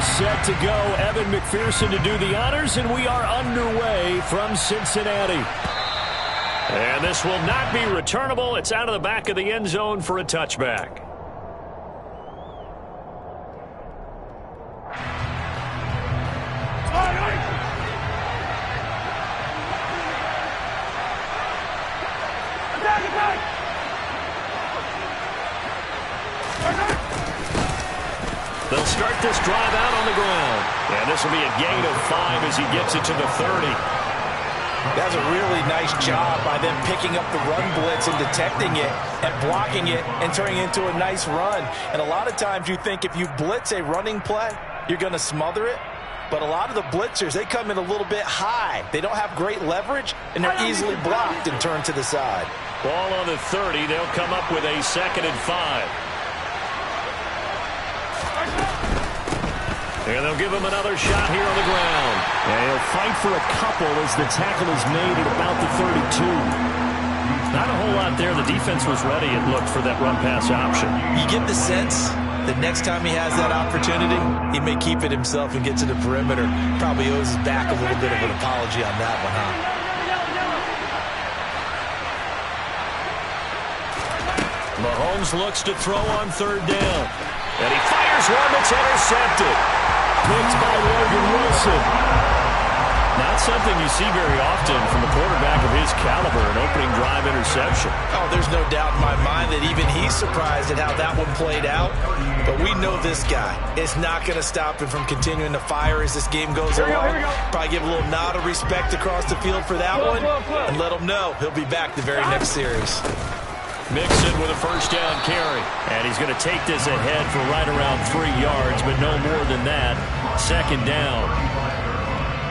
set to go. Evan McPherson to do the honors, and we are underway from Cincinnati. And this will not be returnable. It's out of the back of the end zone for a touchback. They'll start this drive out on the ground. And this will be a gain of 5 as he gets it to the 30. That's a really nice job by them picking up the run blitz and detecting it and blocking it and turning it into a nice run. And a lot of times you think if you blitz a running play, you're going to smother it. But a lot of the blitzers, they come in a little bit high. They don't have great leverage, and they're easily blocked and turned to the side. Ball on the 30. They'll come up with a 2nd and 5. And they'll give him another shot here on the ground. And he'll fight for a couple as the tackle is made at about the 32. Not a whole lot there. The defense was ready, it looked, for that run-pass option. You get the sense that next time he has that opportunity, he may keep it himself and get to the perimeter. Probably owes his back a little bit of an apology on that one, huh? Mahomes looks to throw on 3rd down. And he fires one that's intercepted. Picked by Logan Wilson. Not something you see very often from a quarterback of his caliber, an opening drive interception. Oh, there's no doubt in my mind that even he's surprised at how that one played out. But we know this guy is not going to stop him from continuing to fire as this game goes along. Probably give a little nod of respect across the field for that one and let him know he'll be back the very next series. Mixon with a 1st down carry. And he's going to take this ahead for right around 3 yards, but no more than that. 2nd down.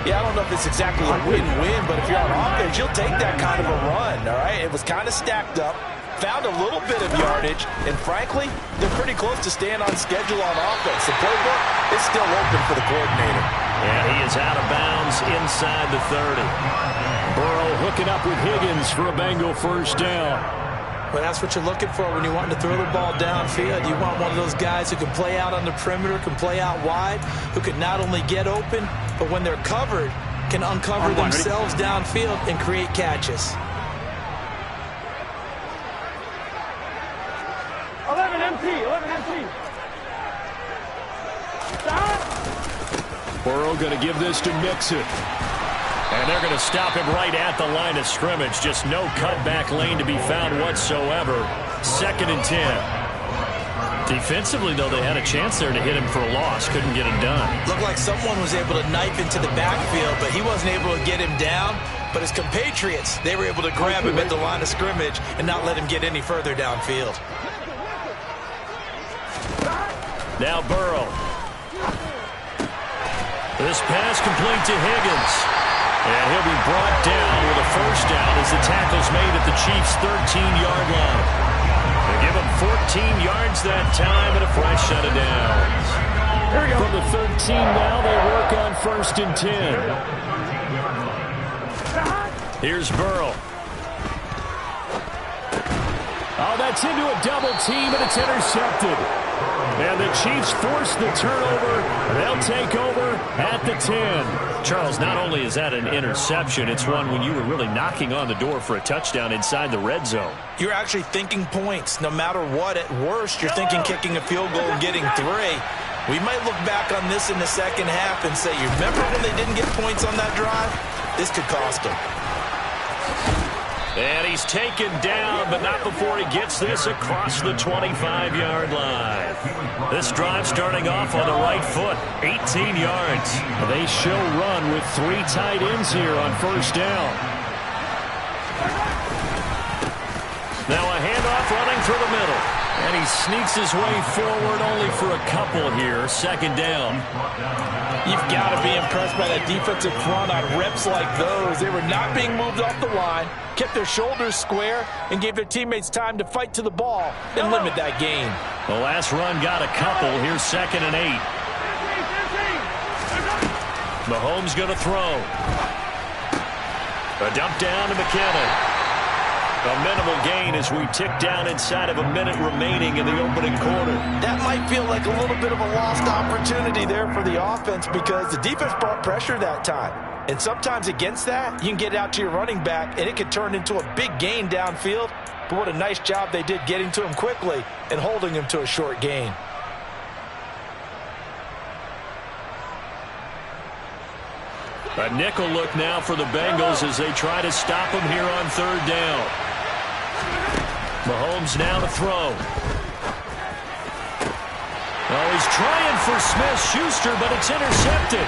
Yeah, I don't know if it's exactly a win-win, but if you're on offense, you'll take that kind of a run, all right? It was kind of stacked up, found a little bit of yardage, and frankly, they're pretty close to staying on schedule on offense. The playbook is still open for the coordinator. And he is out of bounds inside the 30. Burrow hooking up with Higgins for a Bengal 1st down. Well, that's what you're looking for when you want to throw the ball downfield. You want one of those guys who can play out on the perimeter, can play out wide, who can not only get open, but when they're covered, can uncover themselves downfield and create catches. 11 empty. Burrow going to give this to Mixon. And they're going to stop him right at the line of scrimmage. Just no cutback lane to be found whatsoever. 2nd and 10. Defensively, though, they had a chance there to hit him for a loss. Couldn't get it done. Looked like someone was able to knife into the backfield, but he wasn't able to get him down. But his compatriots, they were able to grab him at the line of scrimmage and not let him get any further downfield. Now Burrow. This pass complete to Higgins. And he'll be brought down with a 1st down as the tackle's made at the Chiefs' 13-yard line. They give him 14 yards that time and a fresh set of downs. From the 13 now, they work on 1st and 10. Here's Burrow. Oh, that's into a double team, and it's intercepted. And the Chiefs force the turnover. They'll take over at the 10. Charles, not only is that an interception, it's one when you were really knocking on the door for a touchdown inside the red zone. You're actually thinking points. No matter what, at worst, you're thinking kicking a field goal and getting 3. We might look back on this in the 2nd half and say, you remember when they didn't get points on that drive? This could cost them. And he's taken down, but not before he gets this across the 25-yard line. This drive starting off on the right foot, 18 yards. They show run with 3 tight ends here on 1st down. Now a handoff running through the middle. And he sneaks his way forward only for a couple here. 2nd down. You've got to be impressed by that defensive front on reps like those. They were not being moved off the line, kept their shoulders square, and gave their teammates time to fight to the ball and limit that gain. The last run got a couple. Here's 2nd and 8. Mahomes going to throw. A dump down to McKinnon. A minimal gain as we tick down inside of a minute remaining in the opening quarter. That might feel like a little bit of a lost opportunity there for the offense because the defense brought pressure that time. And sometimes against that, you can get out to your running back, and it could turn into a big gain downfield. But what a nice job they did getting to him quickly and holding him to a short gain. A nickel look now for the Bengals as they try to stop him here on third down. Mahomes now to throw. Oh, he's trying for Smith-Schuster, but it's intercepted.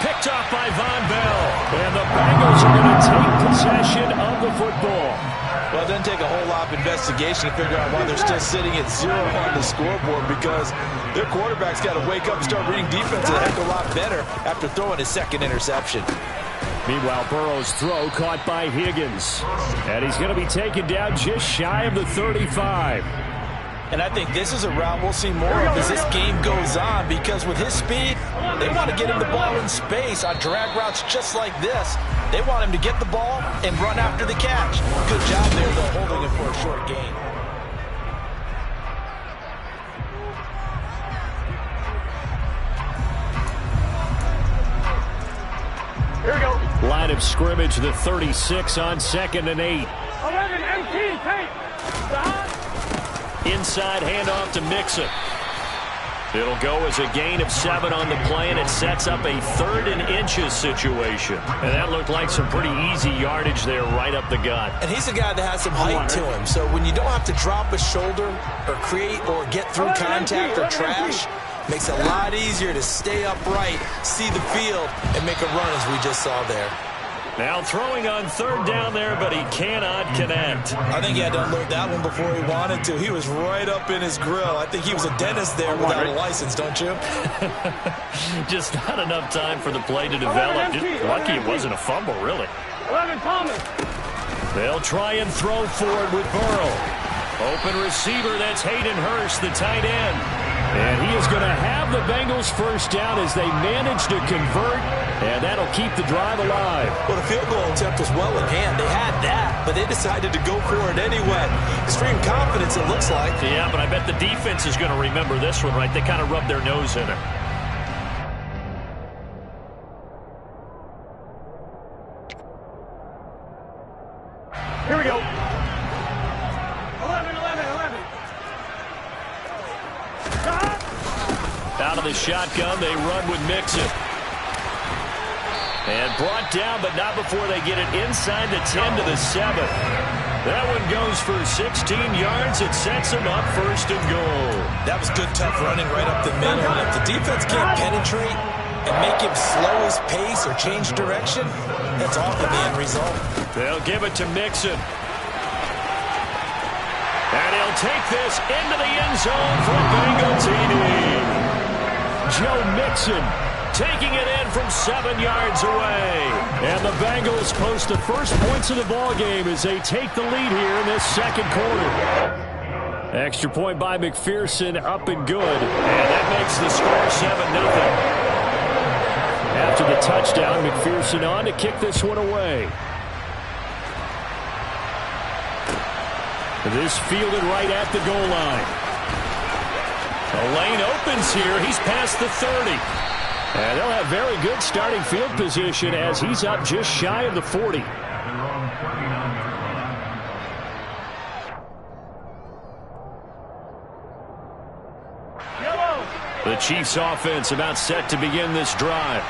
Picked off by Von Bell. And the Bengals are going to take possession of the football. Well, it doesn't take a whole lot of investigation to figure out why they're still sitting at 0 on the scoreboard because their quarterback's got to wake up and start reading defense a heck of a lot better after throwing his second interception. Meanwhile, Burrow's throw caught by Higgins. And he's going to be taken down just shy of the 35. And I think this is a route we'll see more of as this game goes on because with his speed, they want to get him the ball in space on drag routes just like this. They want him to get the ball and run after the catch. Good job there, though, holding him for a short gain. Here we go. Line of scrimmage, the 36 on 2nd and 8. 11 MT, take. Inside handoff to Mixon. It'll go as a gain of 7 on the play, and it sets up a 3rd and inches situation. And that looked like some pretty easy yardage there right up the gut. And he's a guy that has some height to him. So when you don't have to drop a shoulder or create or get through contact or trash, makes it a lot easier to stay upright, see the field, and make a run as we just saw there. Now throwing on 3rd down there, but he cannot connect. I think he had to unload that one before he wanted to. He was right up in his grill. I think he was a dentist there without a license, don't you? Just not enough time for the play to develop. Just lucky it wasn't a fumble, really. 11 Thomas. They'll try and throw for it with Burrow. Open receiver, that's Hayden Hurst, the tight end. And he is going to have the Bengals first down as they manage to convert, and that'll keep the drive alive. Well, the field goal attempt was well in hand. They had that, but they decided to go for it anyway. Extreme confidence, it looks like. Yeah, but I bet the defense is going to remember this one, right? They kind of rubbed their nose in it. Here we go. 11. Out of the shotgun, they run with Mixon. And brought down, but not before they get it inside the 10 to the 7. That one goes for 16 yards. It sets them up 1st and goal. That was good, tough running right up the middle. And if the defense can't penetrate and make him slow his pace or change direction, that's often the end result. They'll give it to Mixon. And he'll take this into the end zone for a Bengal TD. Joe Mixon taking it in from 7 yards away. And the Bengals post the first points of the ball game as they take the lead here in this 2nd quarter. Extra point by McPherson, up and good. And that makes the score 7-0. After the touchdown, McPherson on to kick this one away. This fielded right at the goal line. The lane opens here. He's past the 30. And they'll have very good starting field position as he's up just shy of the 40. The Chiefs offense about set to begin this drive.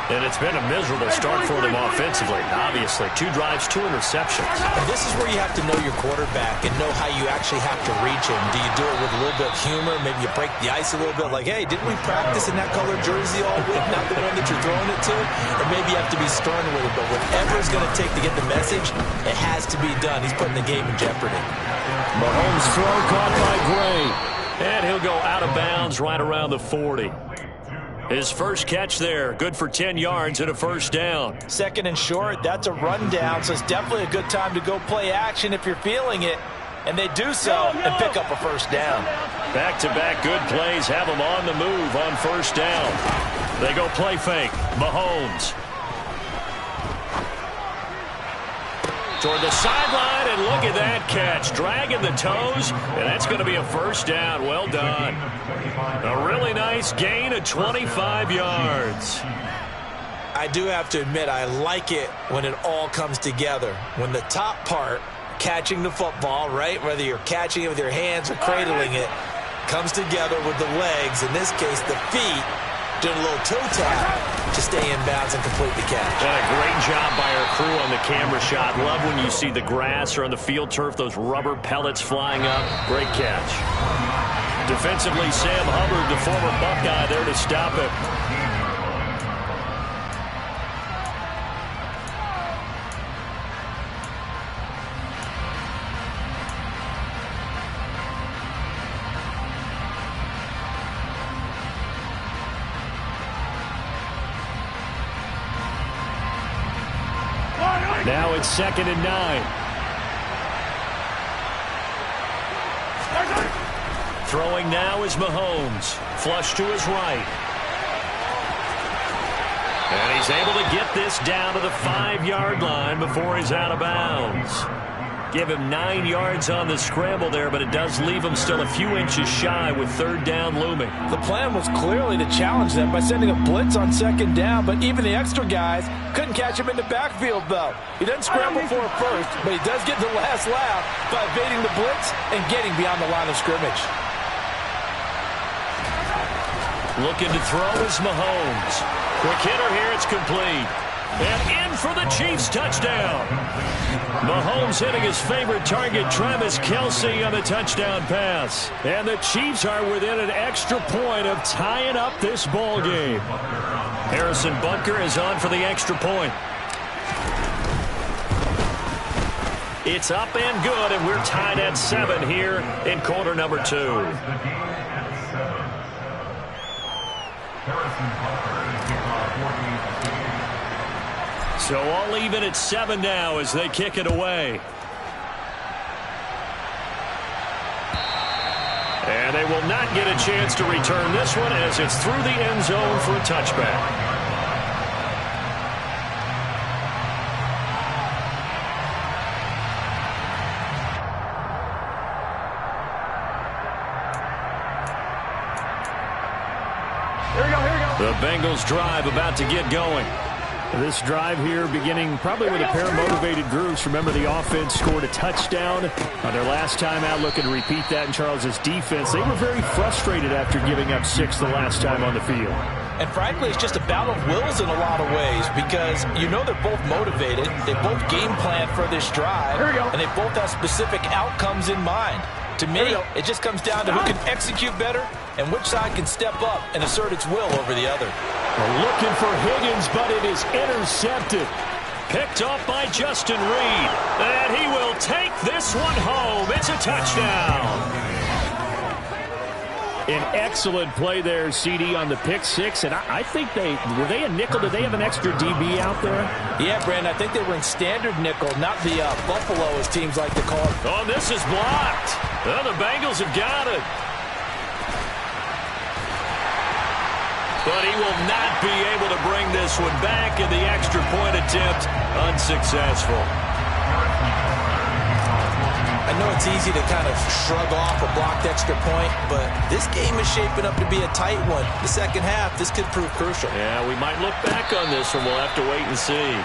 And it's been a miserable start for them offensively. Obviously, 2 drives, 2 interceptions. And this is where you have to know your quarterback and know how you actually have to reach him. Do you do it with a little bit of humor? Maybe you break the ice a little bit like, hey, didn't we practice in that colored jersey all week? Not the one that you're throwing it to? Or maybe you have to be stern with it. But whatever it's going to take to get the message, it has to be done. He's putting the game in jeopardy. Mahomes' throw caught by Gray. And he'll go out of bounds right around the 40. His first catch there, good for 10 yards and a 1st down. 2nd and short, that's a rundown, so it's definitely a good time to go play action if you're feeling it. And they do so and pick up a 1st down. Back-to-back good plays have them on the move on 1st down. They go play fake. Mahomes. Toward the sideline, and look at that catch. Dragging the toes, and that's going to be a first down. Well done. A really nice gain of 25 yards. I do have to admit, I like it when it all comes together. When the top part, catching the football, right, whether you're catching it with your hands or cradling it, comes together with the legs, in this case the feet, doing a little toe tap to stay in bounds and complete the catch. And a great job by our crew on the camera shot. Love when you see the grass or on the field turf, those rubber pellets flying up. Great catch. Defensively, Sam Hubbard, the former Buckeye, there to stop it. Now it's 2nd and 9. Throwing now is Mahomes. Flush to his right. And he's able to get this down to the 5-yard line before he's out of bounds. Give him 9 yards on the scramble there, but it does leave him still a few inches shy with 3rd down looming. The plan was clearly to challenge them by sending a blitz on 2nd down, but even the extra guys couldn't catch him in the backfield, though. He doesn't scramble for it first, but he does get the last laugh by evading the blitz and getting beyond the line of scrimmage. Looking to throw is Mahomes. Quick hitter here, it's complete. And in for the Chiefs touchdown. Mahomes hitting his favorite target, Travis Kelce, on the touchdown pass. And the Chiefs are within an extra point of tying up this ball game. Harrison Butker is on for the extra point. It's up and good, and we're tied at 7 here in quarter number 2. So all even at 7 now as they kick it away. And they will not get a chance to return this one as it's through the end zone for a touchback. Here we go. The Bengals drive about to get going. This drive here beginning probably with a pair of motivated groups. Remember, the offense scored a touchdown on their last time out, looking to repeat that in Charles's defense. They were very frustrated after giving up 6 the last time on the field. And frankly, it's just a battle of wills in a lot of ways because you know they're both motivated. They both game plan for this drive. Here we go. And they both have specific outcomes in mind. To me, it just comes down to who can execute better and which side can step up and assert its will over the other. Looking for Higgins, but it is intercepted. Picked off by Justin Reed. And he will take this one home. It's a touchdown. An excellent play there, CD, on the pick 6. And I think were they a nickel? Did they have an extra DB out there? Yeah, Brandon, I think they were in standard nickel, not the Buffalo, as teams like to call it. Oh, this is blocked. Well, the Bengals have got it. But he will not be able to bring this one back, and the extra point attempt unsuccessful. I know it's easy to kind of shrug off a blocked extra point, but this game is shaping up to be a tight one. The second half, this could prove crucial. Yeah, we might look back on this one. We'll have to wait and see.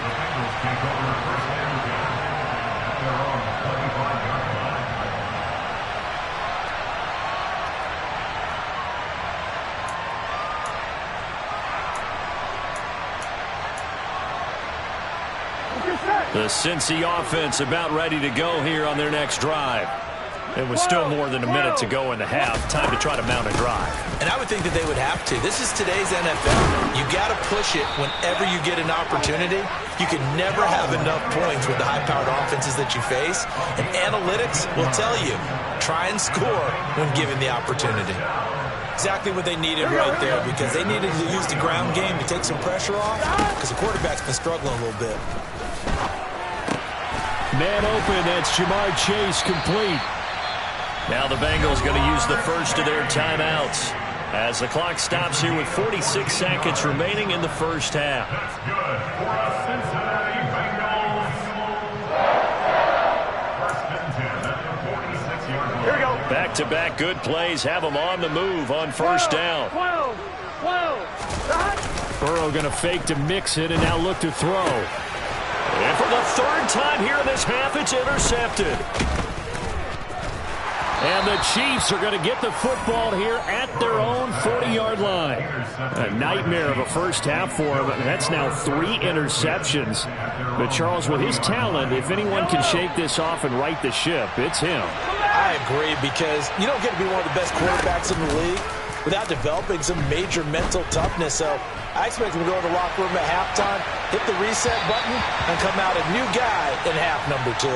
The Cincy offense about ready to go here on their next drive. And with still more than a minute to go in the half, time to try to mount a drive. And I would think that they would have to. This is today's NFL. You got to push it whenever you get an opportunity. You can never have enough points with the high-powered offenses that you face. And analytics will tell you, try and score when given the opportunity. Exactly what they needed right there, because they needed to use the ground game to take some pressure off, because the quarterback's been struggling a little bit. Man open, that's Jamar Chase complete. Now the Bengals going to use the first of their timeouts as the clock stops here with 46 seconds remaining in the first half. back-to-back good plays have them on the move on first down. Burrow going to fake to mix it and now look to throw. And for the third time here in this half, it's intercepted. And the Chiefs are going to get the football here at their own 40-yard line. A nightmare of a first half for him. That's now 3 interceptions. But Charles, with his talent, if anyone can shake this off and right the ship, it's him. I agree, because you don't get to be one of the best quarterbacks in the league without developing some major mental toughness. So I expect him to go to the locker room at halftime, hit the reset button, and come out a new guy in half number 2.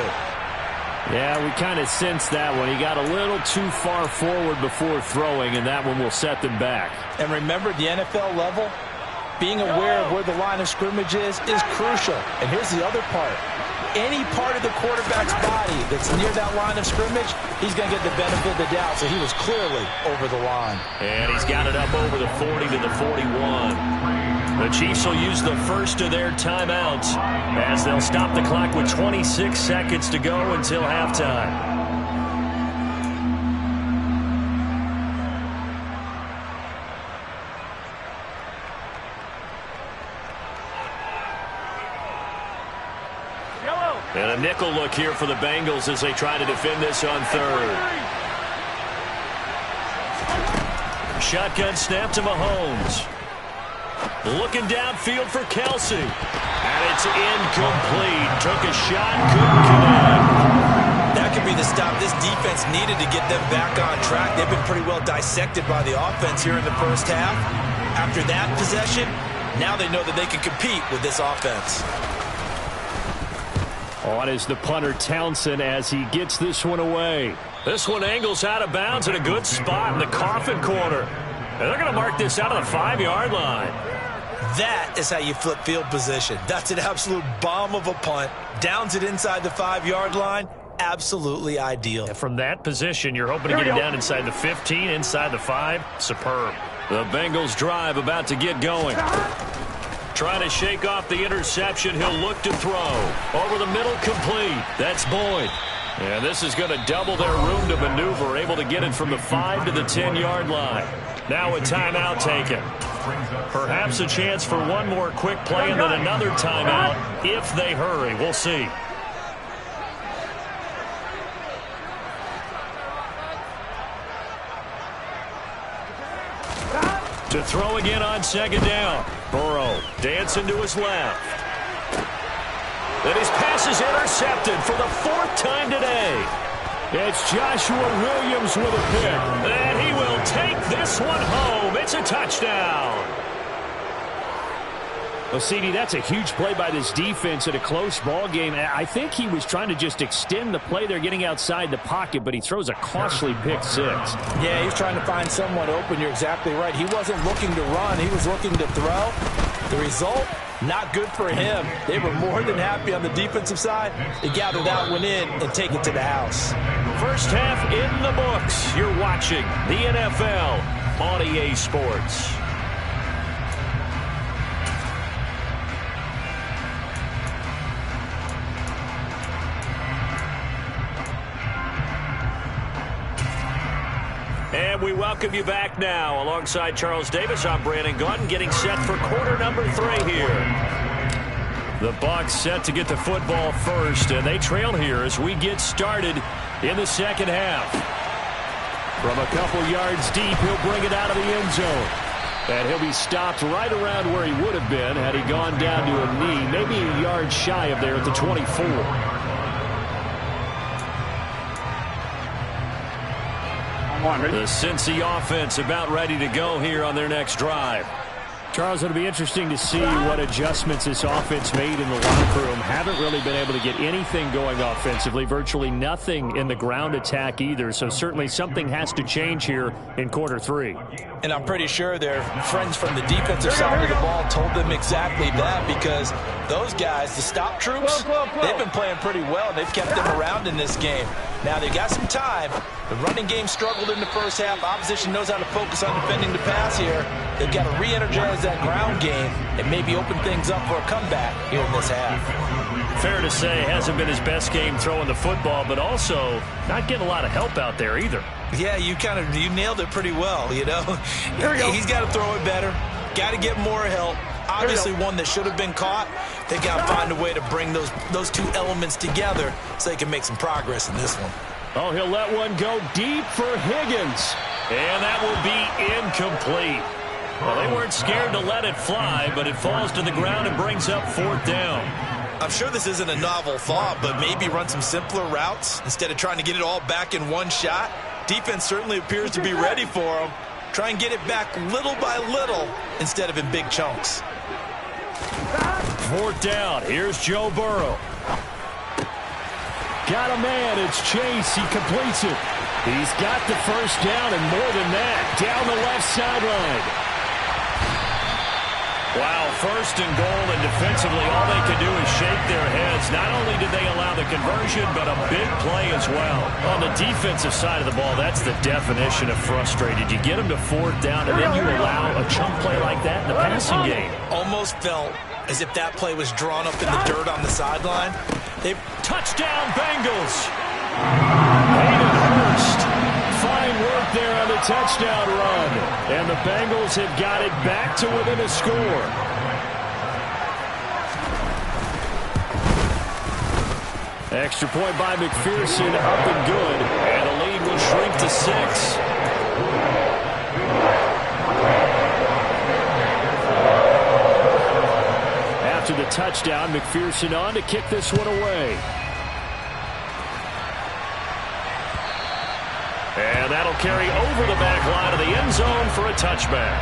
Yeah, we kind of sensed that one. He got a little too far forward before throwing, and that one will set them back. And remember, the NFL level, being aware of where the line of scrimmage is crucial. And here's the other part. Any part of the quarterback's body that's near that line of scrimmage, he's going to get the benefit of the doubt. So he was clearly over the line. And he's got it up over the 40 to the 41. The Chiefs will use the first of their timeouts as they'll stop the clock with 26 seconds to go until halftime. And a nickel look here for the Bengals as they try to defend this on third. Shotgun snap to Mahomes. Looking downfield for Kelsey. And it's incomplete. Took a shot, couldn't connect. That could be the stop this defense needed to get them back on track. They've been pretty well dissected by the offense here in the first half. After that possession, now they know that they can compete with this offense. On is the punter Townsend as he gets this one away. This one angles out of bounds in a good spot in the coffin corner. And they're going to mark this out of the 5-yard line. That is how you flip field position. That's an absolute bomb of a punt. Downs it inside the 5-yard line. Absolutely ideal. And from that position, you're hoping to get it down inside the 15, inside the 5. Superb. The Bengals drive about to get going. Trying to shake off the interception. He'll look to throw. Over the middle, complete. That's Boyd. And this is going to double their room to maneuver. Able to get it from the 5 to the 10-yard line. Now a timeout taken. Perhaps a chance for one more quick play and then another timeout if they hurry. We'll see. To throw again on second down. Burrow dancing to his left. And his pass is intercepted for the 4th time today. It's Joshua Williams with a pick. And he will take this one home. It's a touchdown. Well, CD, that's a huge play by this defense in a close ball game. I think he was trying to just extend the play. They're getting outside the pocket, but he throws a costly pick 6. Yeah, he's trying to find someone open. You're exactly right. He wasn't looking to run. He was looking to throw. The result, not good for him. They were more than happy on the defensive side to gather that one in and take it to the house. First half in the books. You're watching the NFL on EA Sports. And we welcome you back now. Alongside Charles Davis, I'm Brandon Gaudin, getting set for quarter number 3 here. The Bucs set to get the football first, and they trail here as we get started in the second half. From a couple yards deep, he'll bring it out of the end zone. And he'll be stopped right around where he would have been had he gone down to a knee, maybe a yard shy of there at the 24. The Cincy offense about ready to go here on their next drive. Charles, it'll be interesting to see what adjustments this offense made in the locker room. Haven't really been able to get anything going offensively, virtually nothing in the ground attack either. So certainly something has to change here in quarter 3. And I'm pretty sure their friends from the defensive side of the ball told them exactly that, because those guys, the stop troops, they've been playing pretty well. They've kept them around in this game. Now they've got some time. The running game struggled in the first half. Opposition knows how to focus on defending the pass here. They've got to re-energize that ground game and maybe open things up for a comeback here in this half. Fair to say, hasn't been his best game throwing the football, but also not getting a lot of help out there either. Yeah, you nailed it pretty well, you know. He's got to throw it better. Got to get more help. Obviously one that should have been caught. They got to find a way to bring those two elements together so they can make some progress in this one. Oh, he'll let one go deep for Higgins. And that will be incomplete. Well, they weren't scared to let it fly, but it falls to the ground and brings up 4th down. I'm sure this isn't a novel thought, but maybe run some simpler routes instead of trying to get it all back in one shot. Defense certainly appears to be ready for them. Try and get it back little by little instead of in big chunks. 4th down. Here's Joe Burrow. Got a man. It's Chase. He completes it. He's got the first down and more than that. Down the left sideline. Wow, 1st and goal, and defensively all they can do is shake their heads. Not only did they allow the conversion, but a big play as well. On the defensive side of the ball, that's the definition of frustrated. You get them to 4th down, and then you allow a chunk play like that in the passing game. Almost felt as if that play was drawn up in the dirt on the sideline. Touchdown, Bengals! Hayden Hurst. Fine work there on the touchdown run. And the Bengals have got it back to within a score. Extra point by McPherson, up and good. And the lead will shrink to 6. After the touchdown, McPherson on to kick this one away. And that'll carry over the back line of the end zone for a touchback.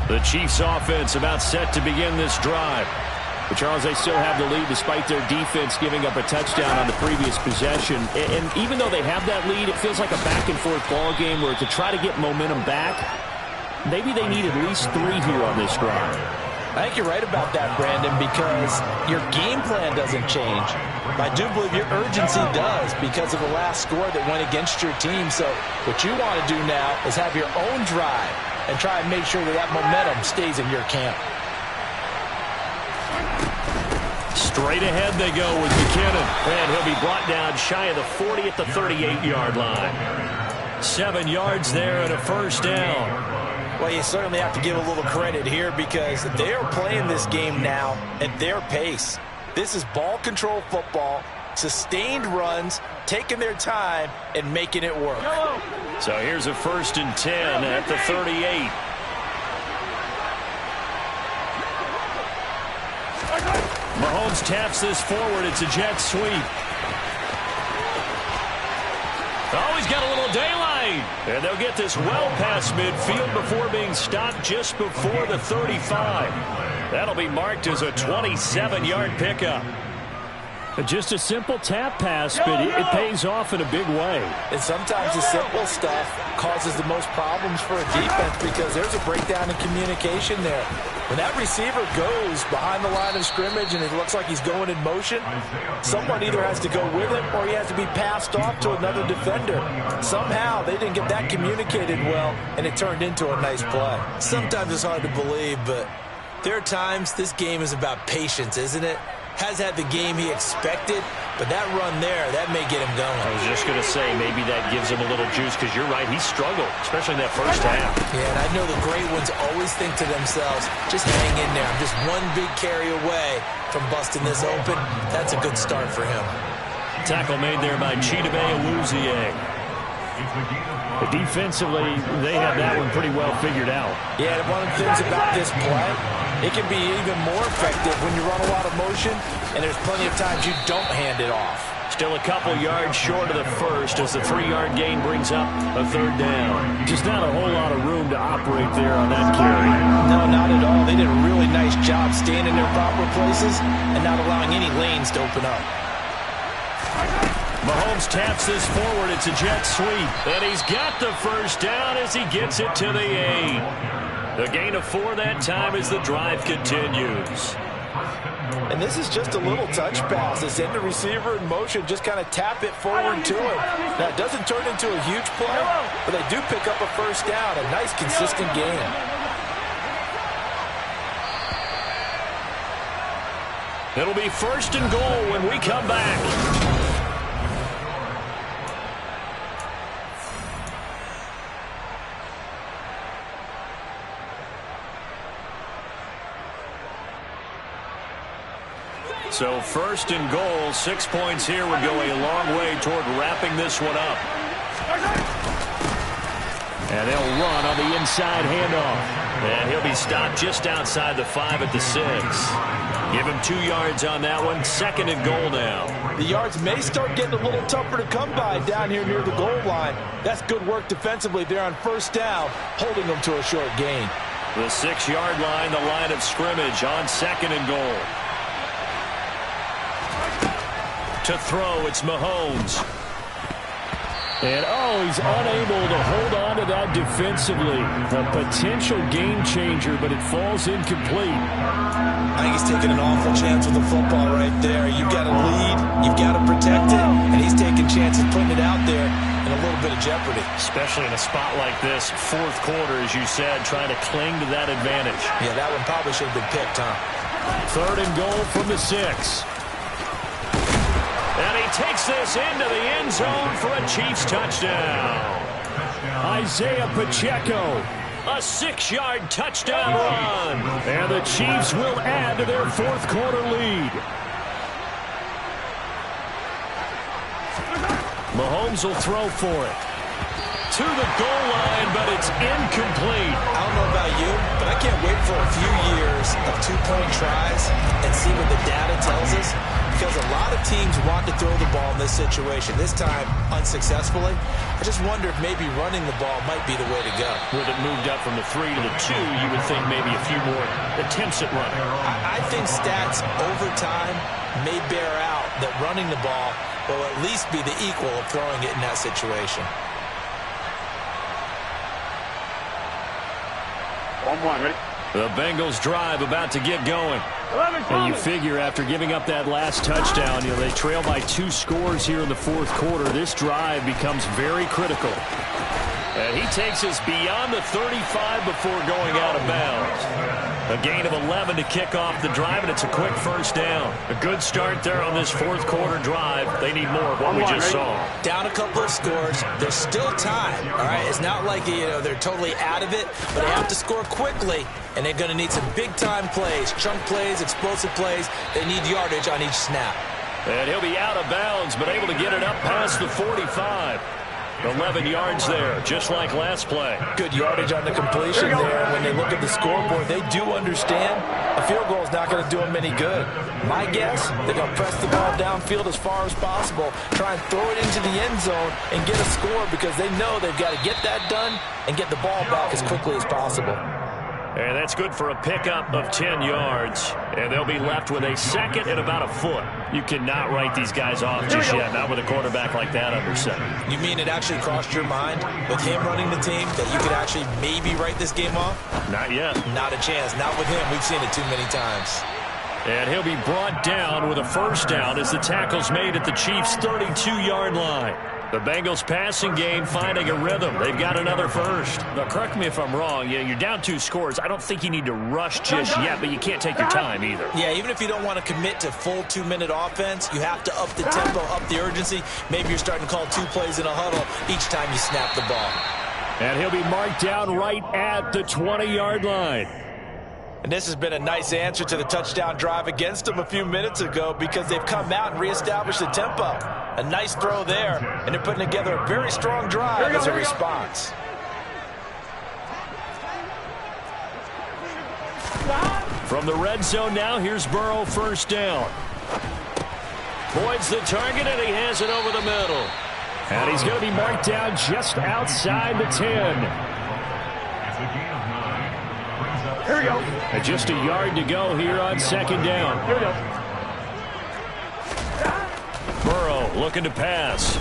The Chiefs offense about set to begin this drive. But, Charles, they still have the lead despite their defense giving up a touchdown on the previous possession. And even though they have that lead, it feels like a back-and-forth ball game where to try to get momentum back, maybe they need at least 3 here on this drive. I think you're right about that, Brandon, because your game plan doesn't change. I do believe your urgency does because of the last score that went against your team. So what you want to do now is have your own drive and try and make sure that momentum stays in your camp. Straight ahead they go with McKinnon. And he'll be brought down shy of the 40 at the 38-yard line. 7 yards there and a 1st down. Well, you certainly have to give a little credit here because they are playing this game now at their pace. This is ball control football, sustained runs, taking their time and making it work. So here's a 1st and 10 at the 38. Mahomes taps this forward. It's a jet sweep. Oh, he's got a little daylight. And they'll get this well past midfield before being stopped just before the 35. That'll be marked as a 27-yard pickup. Just a simple tap pass, but it pays off in a big way. And sometimes the simple stuff causes the most problems for a defense because there's a breakdown in communication there. When that receiver goes behind the line of scrimmage and it looks like he's going in motion, someone either has to go with him or he has to be passed off to another defender. Somehow they didn't get that communicated well, and it turned into a nice play. Sometimes it's hard to believe, but there are times this game is about patience, isn't it? Has had the game he expected, but that run there, that may get him going. I was just going to say, maybe that gives him a little juice because you're right, he struggled, especially in that first half. Yeah, and I know the great ones always think to themselves, just hang in there. I'm just one big carry away from busting this open. That's a good start for him. Tackle made there by Chidobe Awuzie. Defensively, they have that one pretty well figured out. Yeah, and one of the things about this play, it can be even more effective when you run a lot of motion, and there's plenty of times you don't hand it off. Still a couple yards short of the first as the 3-yard gain brings up a 3rd down. Just not a whole lot of room to operate there on that carry. No, not at all. They did a really nice job staying in their proper places and not allowing any lanes to open up. Mahomes taps this forward. It's a jet sweep. And he's got the first down as he gets it to the 8. The gain of 4 that time as the drive continues. And this is just a little touch pass. They send the receiver in motion, just kind of tap it forward to him. Now, it doesn't turn into a huge play, but they do pick up a first down. A nice, consistent game. It'll be 1st and goal when we come back. So 1st and goal, 6 points here would go a long way toward wrapping this one up. And they'll run on the inside handoff. And he'll be stopped just outside the 5 at the 6. Give him 2 yards on that one. 2nd and goal now. The yards may start getting a little tougher to come by down here near the goal line. That's good work defensively there on 1st down, holding them to a short gain. The 6-yard line, the line of scrimmage on 2nd and goal. To throw, it's Mahomes. And, he's unable to hold on to that defensively. A potential game changer, but it falls incomplete. I think he's taking an awful chance with the football right there. You've got to lead, you've got to protect it, and he's taking chances putting it out there in a little bit of jeopardy. Especially in a spot like this, 4th quarter, as you said, trying to cling to that advantage. Yeah, that one probably should have been picked, huh? 3rd and goal from the 6. And he takes this into the end zone for a Chiefs touchdown. Isaiah Pacheco. A 6-yard touchdown run. And the Chiefs will add to their 4th quarter lead. Mahomes will throw for it. To the goal line, but it's incomplete. I don't know about you, but I can't wait for a few years of 2-point tries and see what the data tells us. Because a lot of teams want to throw the ball in this situation. This time, unsuccessfully. I just wonder if maybe running the ball might be the way to go. With it moved up from the 3 to the 2, you would think maybe a few more attempts at running. I think stats over time may bear out that running the ball will at least be the equal of throwing it in that situation. 1-1, ready? The Bengals drive about to get going. And you figure after giving up that last touchdown, they trail by 2 scores here in the 4th quarter. This drive becomes very critical. And he takes us beyond the 35 before going out of bounds. A gain of 11 to kick off the drive, and it's a quick first down. A good start there on this 4th quarter drive. They need more of what we just saw. Down a couple of scores. There's still time, all right? It's not like, they're totally out of it, but they have to score quickly, and they're going to need some big-time plays, chunk plays, explosive plays. They need yardage on each snap. And he'll be out of bounds, but able to get it up past the 45. 11 yards there, just like last play. Good yardage on the completion there. When they look at the scoreboard, they do understand a field goal is not going to do them any good. My guess, they're going to press the ball downfield as far as possible, try and throw it into the end zone and get a score because they know they've got to get that done and get the ball back as quickly as possible. And that's good for a pickup of 10 yards. And they'll be left with a 2nd and about a foot. You cannot write these guys off just yet, not with a quarterback like that under center. You mean it actually crossed your mind with him running the team that you could actually maybe write this game off? Not yet. Not a chance. Not with him. We've seen it too many times. And he'll be brought down with a first down as the tackle's made at the Chiefs' 32-yard line. The Bengals passing game finding a rhythm. They've got another first. Now, correct me if I'm wrong. You're down 2 scores. I don't think you need to rush just yet, but you can't take your time either. Yeah, even if you don't want to commit to full 2-minute offense, you have to up the tempo, up the urgency. Maybe you're starting to call 2 plays in a huddle each time you snap the ball. And he'll be marked down right at the 20-yard line. And this has been a nice answer to the touchdown drive against them a few minutes ago because they've come out and reestablished the tempo. A nice throw there, and they're putting together a very strong drive as a response. From the red zone now, here's Burrow, first down. Boyd's the target, and he has it over the middle. And he's going to be marked down just outside the 10. Here we go. And just a yard to go here on 2nd down. Here we go. Burrow looking to pass.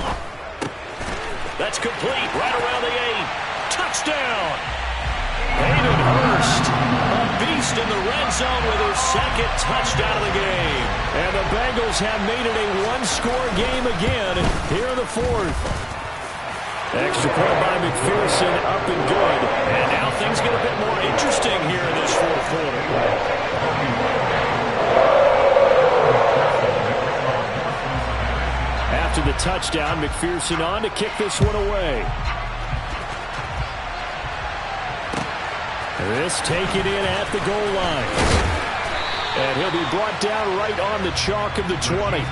That's complete right around the 8. Touchdown! Hayden Hurst, a beast in the red zone with his 2nd second touchdown of the game. And the Bengals have made it a one-score game again here in the fourth. Extra point by McPherson, up and good. And now things get a bit more interesting here in this fourth quarter. After the touchdown, McPherson on to kick this one away. This taken in at the goal line. And he'll be brought down right on the chalk of the 20.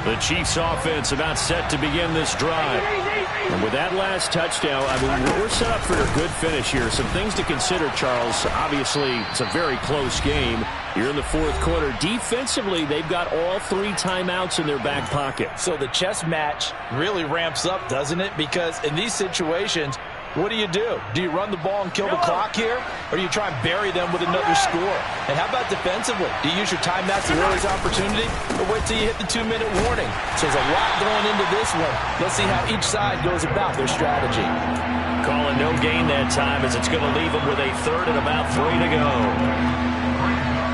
The Chiefs offense about set to begin this drive. And with that last touchdown, I mean, we're set up for a good finish here. Some things to consider, Charles. Obviously, it's a very close game. You're in the fourth quarter. Defensively, they've got all 3 timeouts in their back pocket. So the chess match really ramps up, doesn't it? Because in these situations, what do? Do you run the ball and kill the clock here? Or do you try and bury them with another score? And how about defensively? Do you use your timeouts to realize opportunity? Or wait till you hit the 2-minute warning? So there's a lot going into this one. Let's see how each side goes about their strategy. Calling no gain that time as it's going to leave them with a third and about 3 to go.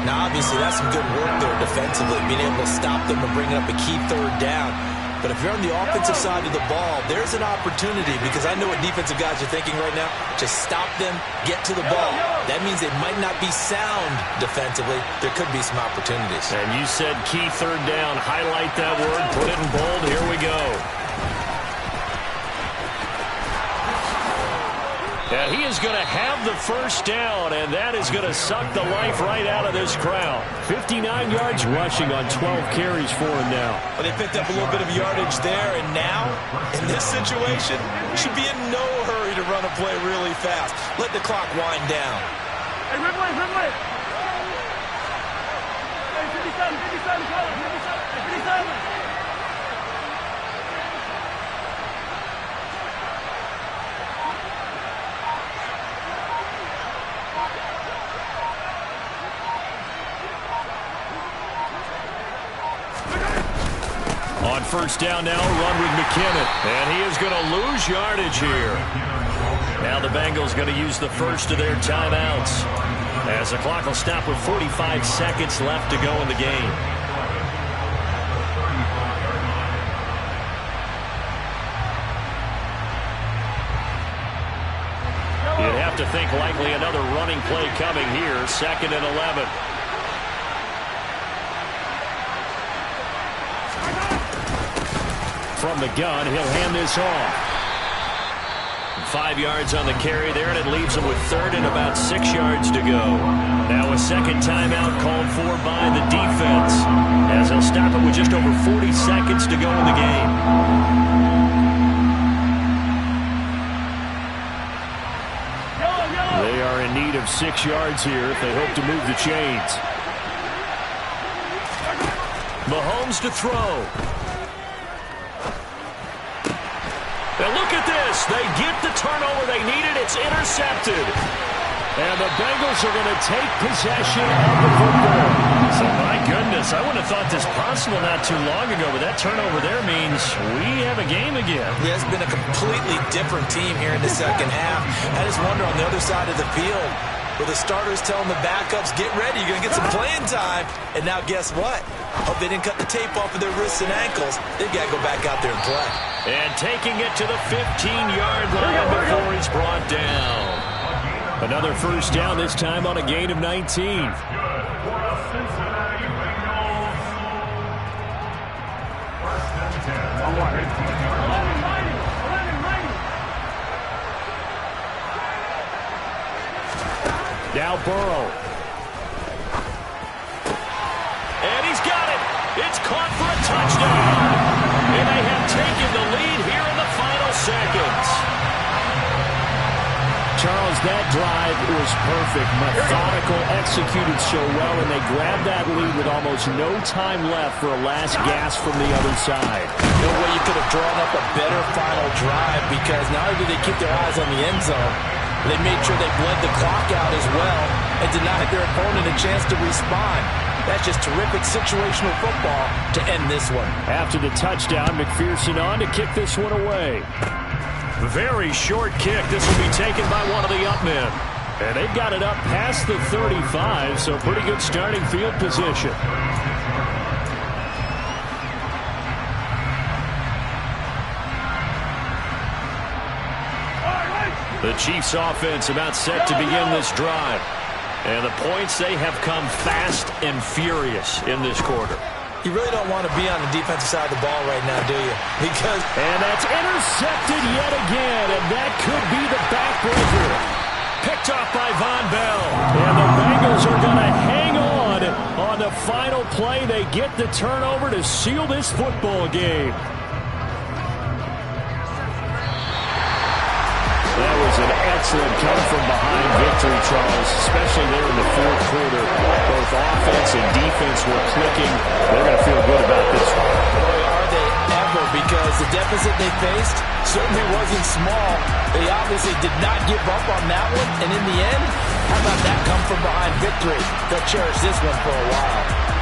Now, obviously, that's some good work there defensively, being able to stop them and bring up a key third down. But if you're on the offensive side of the ball, there's an opportunity, because I know what defensive guys are thinking right now. Just stop them, get to the ball. That means they might not be sound defensively. There could be some opportunities. And you said key third down. Highlight that word. Put it in bold. Here we go. And he is going to have the first down, and that is going to suck the life right out of this crowd. 59 yards rushing on 12 carries for him now. But they picked up a little bit of yardage there, and now, in this situation, should be in no hurry to run a play really fast. Let the clock wind down. Hey, Ridley. Hey, 57, 57. On first down now, run with McKinnon. And he is going to lose yardage here. Now the Bengals going to use the first of their timeouts, as the clock will stop with 45 seconds left to go in the game. You'd have to think likely another running play coming here. 2nd and 11. From the gun, he'll hand this off. 5 yards on the carry there, and it leaves him with 3rd and about 6 yards to go. Now a second timeout called for by the defense, as he'll stop it with just over 40 seconds to go in the game. They are in need of 6 yards here if they hope to move the chains. Mahomes to throw. And look at this. They get the turnover they needed. It's intercepted. And the Bengals are going to take possession of the football. So, my goodness, I wouldn't have thought this possible not too long ago, but that turnover there means we have a game again. Yeah, it's been a completely different team here in the second half. I just wonder on the other side of the field, where the starters telling the backups, get ready, you're going to get some playing time. And now guess what? Hope they didn't cut the tape off of their wrists and ankles. They've got to go back out there and play. And taking it to the 15-yard line before he's brought down. Another first down, this time on a gain of 19. Now Burrow. And he's got it. It's caught for a touchdown. And they have taken the lead here in the final seconds. Charles, that drive was perfect. Methodical, executed so well, and they grabbed that lead with almost no time left for a last gasp from the other side. No way you could have drawn up a better final drive, because not only do they keep their eyes on the end zone, They made sure they bled the clock out as well and denied their opponent a chance to respond. That's just terrific situational football to end this one. After the touchdown, McPherson on to kick this one away. Very short kick. This will be taken by one of the up men. And they've got it up past the 35, so pretty good starting field position. The Chiefs offense about set to begin this drive. And the points, they have come fast and furious in this quarter. You really don't want to be on the defensive side of the ball right now, do you? And that's intercepted yet again, and that could be the backbreaker. Picked off by Von Bell. And the Bengals are going to hang on the final play. They get the turnover to seal this football game. That was an excellent come-from-behind victory, Charles, especially there in the fourth quarter. Both offense and defense were clicking. They're going to feel good about this one. Boy, are they ever, because the deficit they faced certainly wasn't small. They obviously did not give up on that one, and in the end, how about that come-from-behind victory? They'll cherish this one for a while.